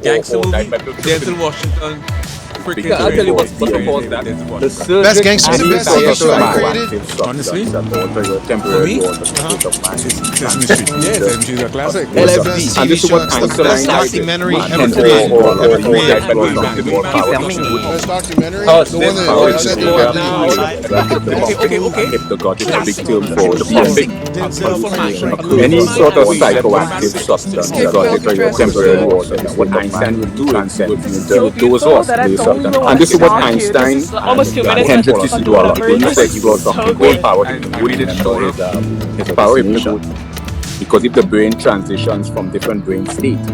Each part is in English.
Gangster movie, Denzel Washington. Freaking I'll tell you what's about that. Best gangster TV show ever created? Honestly, for me, Sesame Street. Yeah, Sesame Street is a classic. What's the best TV show? It's the best documentary ever created. Ever created. Best documentary? Oh, The one that said Okay. The God is a big term for the public. Denzel Any sort of psychoactive substance, the God is a temporary water. What Einstein would do would doze off, and this is what Einstein and Hendrix used to do a lot. They used to explore something called power hypnosis. His power hypnosis. Because if the brain transitions from different brain states,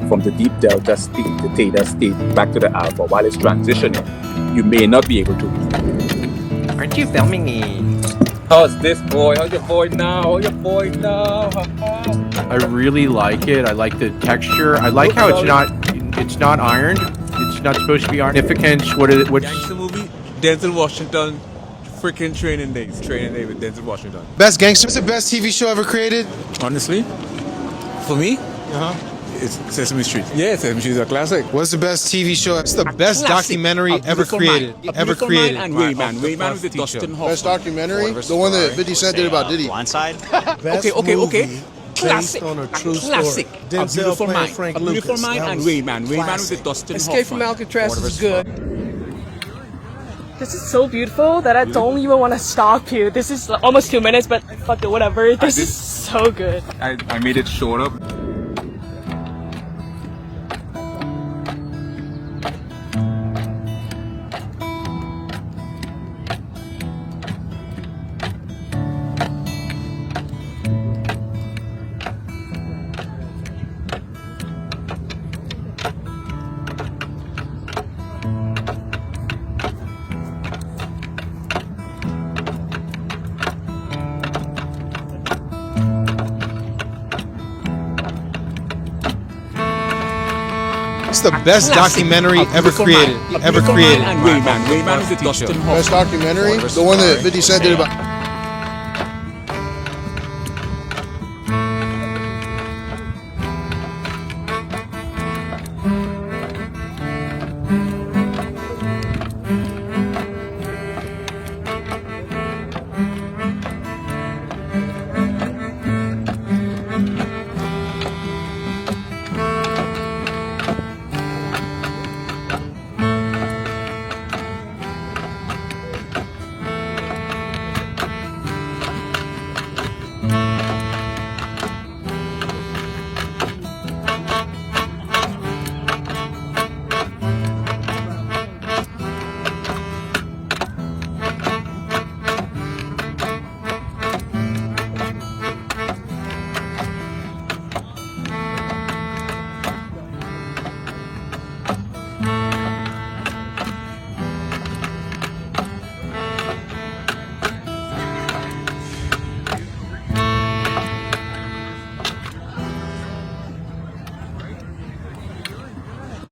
from the deep delta state, the theta state, back to the alpha, while it's transitioning, you may not be able to. Aren't you filming me? How's this boy? How's your boy now? I really like it. I like the texture. I like how it's not ironed. It's not supposed to be ironed. Significance. What is it? What's Gangster movie, Denzel Washington. Freaking Training Day with Denzel Washington. Best gangster. What's the best TV show ever created? Honestly, for me, it's Sesame Street. Yeah, Sesame Street is a classic. What's the best TV show? It's the best documentary ever created. Ever created. And Rayman with the Dustin Hoffman. Best documentary? The one that 50 Cent did about Diddy. Blindside? Okay. Classic on a true story. Denzel playing Frank Lucas. Beautiful Mind and Rayman with the Dustin Hoffman. Escape from Alcatraz is good. This is so beautiful that I don't even want to stop you. This is almost 2 minutes, but fuck it, whatever. This is so good. I made it shorter. It's the best documentary ever created. Ever created. And Rayman with the Dustin Hoffman. Best documentary? The one that 50 Cent did about